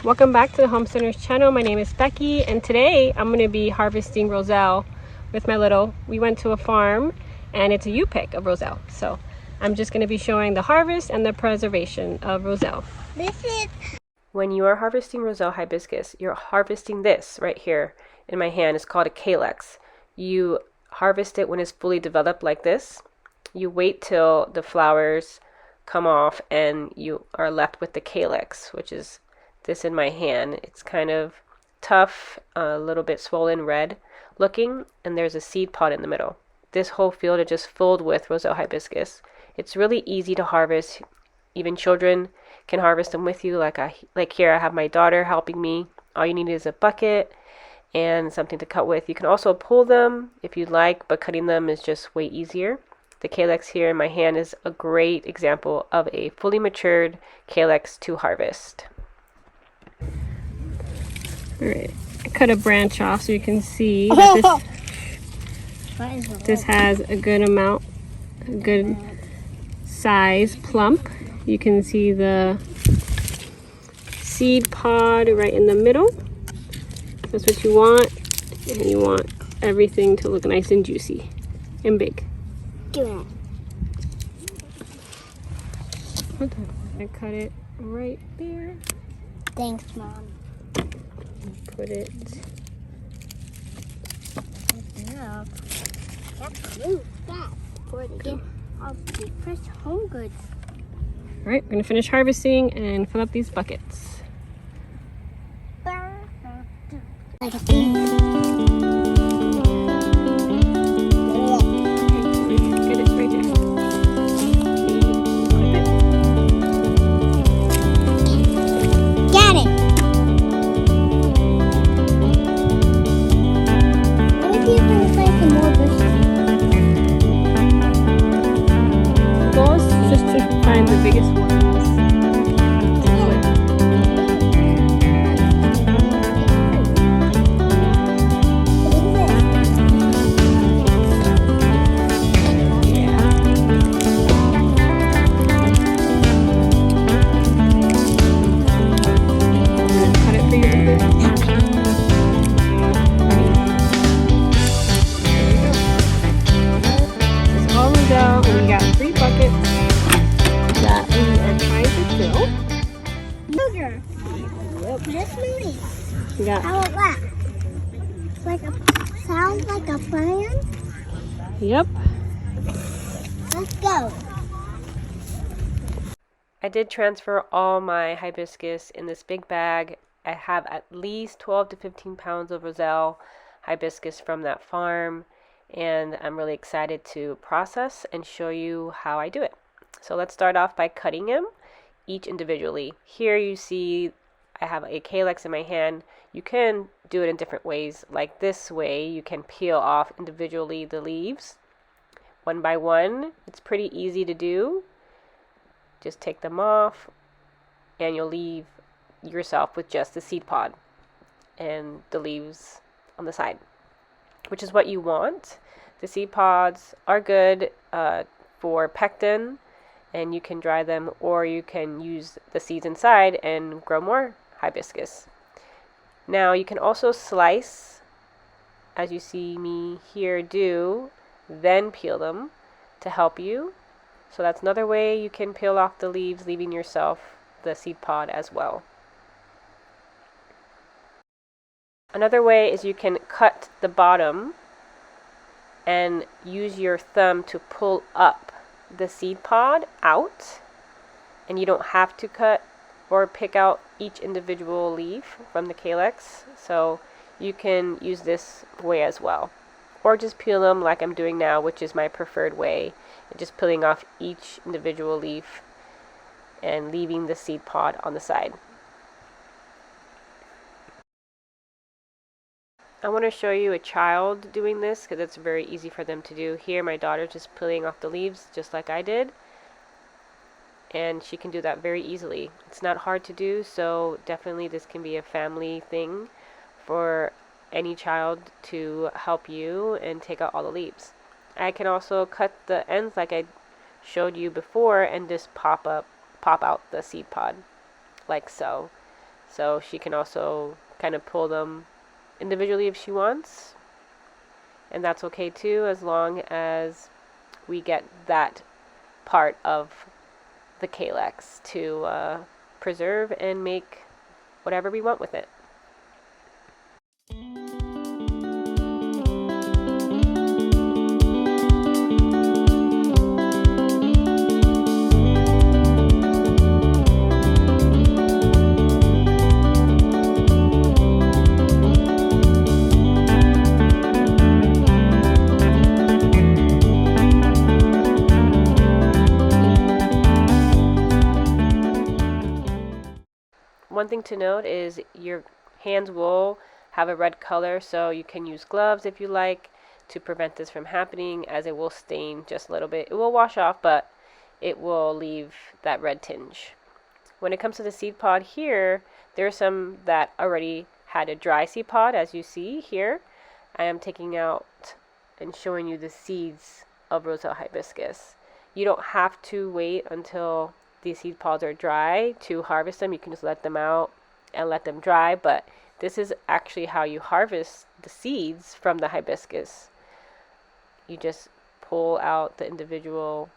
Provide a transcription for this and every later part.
Welcome back to the Homesteaders channel. My name is Becky, and today I'm going to be harvesting Roselle with my little. We went to a farm and it's a U-pick of Roselle. So I'm just going to be showing the harvest and the preservation of Roselle. When you are harvesting Roselle hibiscus, you're harvesting this right here in my hand. It's called a calyx. You harvest it when it's fully developed like this. You wait till the flowers come off and you are left with the calyx, which is this in my hand. It's kind of tough, a little bit swollen red looking, and there's a seed pod in the middle. This whole field is just filled with Roselle hibiscus. It's really easy to harvest. Even children can harvest them with you. Like here, I have my daughter helping me. All you need is a bucket and something to cut with. You can also pull them if you'd like, but cutting them is just way easier. The calyx here in my hand is a great example of a fully matured calyx to harvest. Alright, I cut a branch off so you can see that this has a good amount, a good size plump. You can see the seed pod right in the middle. That's what you want, and you want everything to look nice and juicy and big. I cut it right there. Thanks, Mom. Put it. Yeah. That's blue. That for the gift of the fresh home goods. All right, we're gonna finish harvesting and fill up these buckets. Like a thing. Get it right there. Got it. What if you can find some more bushes? The goal is just to find the biggest ones. And we got 3 buckets that we are trying to fill. Sugar. Yep. This nice. We got. How about that? Sounds like a plan. Yep. Let's go. I did transfer all my hibiscus in this big bag. I have at least 12 to 15 pounds of Roselle hibiscus from that farm, and I'm really excited to process and show you how I do it. So let's start off by cutting them each individually. Here you see I have a calyx in my hand. You can do it in different ways. Like this way, you can peel off individually the leaves one by one. It's pretty easy to do. Just take them off and you'll leave yourself with just the seed pod and the leaves on the side, which is what you want. The seed pods are good for pectin, and you can dry them, or you can use the seeds inside and grow more hibiscus. Now you can also slice, as you see me here do, then peel them to help you. So that's another way you can peel off the leaves, leaving yourself the seed pod as well. Another way is you can cut the bottom and use your thumb to pull up the seed pod out, and you don't have to cut or pick out each individual leaf from the calyx, so you can use this way as well, or just peel them like I'm doing now, which is my preferred way, just peeling off each individual leaf and leaving the seed pod on the side. I want to show you a child doing this because it's very easy for them to do. Here my daughter's just peeling off the leaves just like I did, and she can do that very easily. It's not hard to do, so definitely this can be a family thing for any child to help you and take out all the leaves. I can also cut the ends like I showed you before and just pop out the seed pod like so. so she can also kind of pull them individually if she wants, and that's okay too, as long as we get that part of the calyx to preserve and make whatever we want with it. One thing to note is your hands will have a red color, so you can use gloves if you like to prevent this from happening, as it will stain just a little bit. It will wash off, but it will leave that red tinge. When it comes to the seed pod here, there are some that already had a dry seed pod, as you see here. I am taking out and showing you the seeds of Roselle hibiscus. You don't have to wait until these seed pods are dry to harvest them. You can just let them out and let them dry, but this is actually how you harvest the seeds from the hibiscus. You just pull out the individual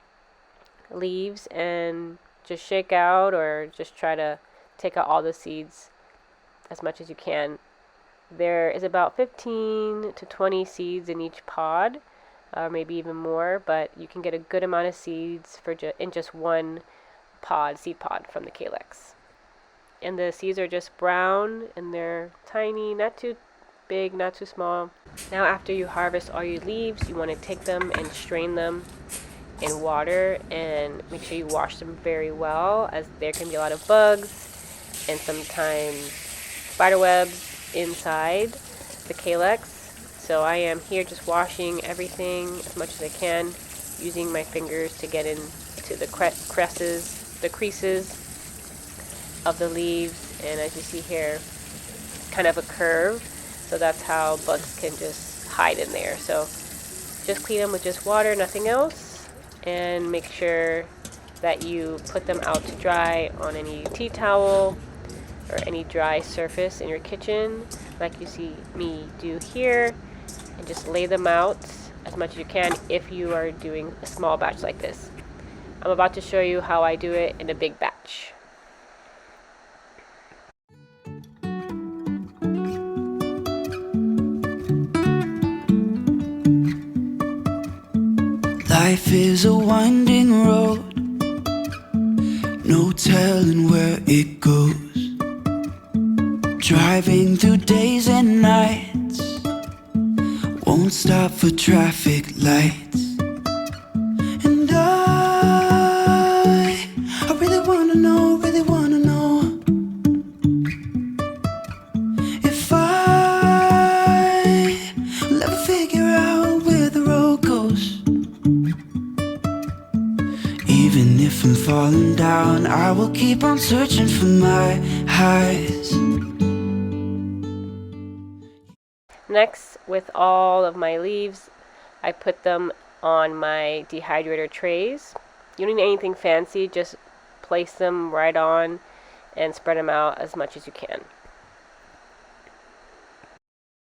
leaves and just shake out, or just try to take out all the seeds as much as you can. There is about 15 to 20 seeds in each pod, maybe even more, but you can get a good amount of seeds in just one seed pod from the calyx. And the seeds are just brown and they're tiny, not too big, not too small. Now after you harvest all your leaves, you want to take them and strain them in water, and make sure you wash them very well, as there can be a lot of bugs and sometimes spider webs inside the calyx. So I am here just washing everything as much as I can, using my fingers to get into the creases of the leaves. And as you see here, kind of a curve, so that's how bugs can just hide in there. So just clean them with just water, nothing else, and make sure that you put them out to dry on any tea towel or any dry surface in your kitchen, like you see me do here, and just lay them out as much as you can if you are doing a small batch like this. I'm about to show you how I do it in a big batch. Life is a winding road, no telling where it goes. Driving through days and nights, won't stop for traffic lights. And I really wanna know if I'll ever figure out where the road goes. Even if I'm falling down, I will keep on searching for my highs. Next, with all of my leaves, I put them on my dehydrator trays. You don't need anything fancy, just place them right on and spread them out as much as you can.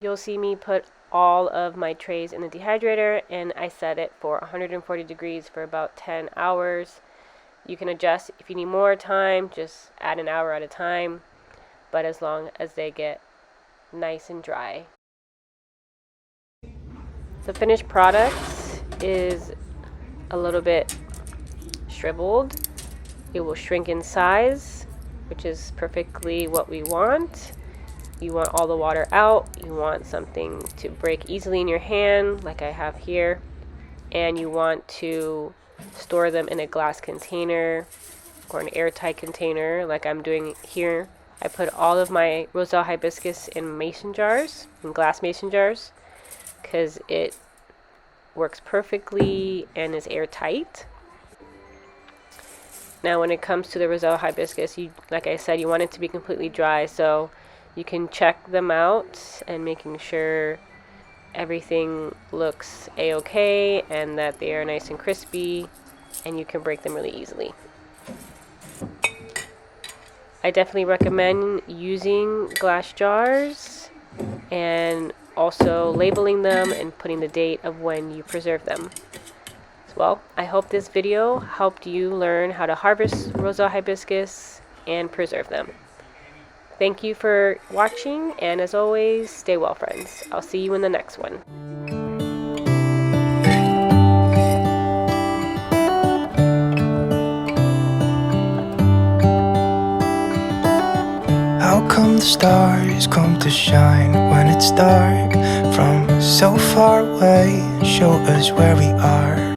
You'll see me put all of my trays in the dehydrator, and I set it for 140 degrees for about 10 hours. You can adjust if you need more time, just add an hour at a time, but as long as they get nice and dry. The finished product is a little bit shriveled. It will shrink in size, which is perfectly what we want. You want all the water out. You want something to break easily in your hand, like I have here. And you want to store them in a glass container or an airtight container, like I'm doing here. I put all of my Roselle hibiscus in mason jars, in glass mason jars, because it works perfectly and is airtight. Now when it comes to the Roselle hibiscus, like I said, you want it to be completely dry, so you can check them out and making sure everything looks a-okay and that they are nice and crispy, and you can break them really easily. I definitely recommend using glass jars and also labeling them and putting the date of when you preserve them. Well, I hope this video helped you learn how to harvest Roselle hibiscus and preserve them. Thank you for watching, and as always, stay well, friends. I'll see you in the next one. How come the stars come to shine when it's dark from so far away and show us where we are?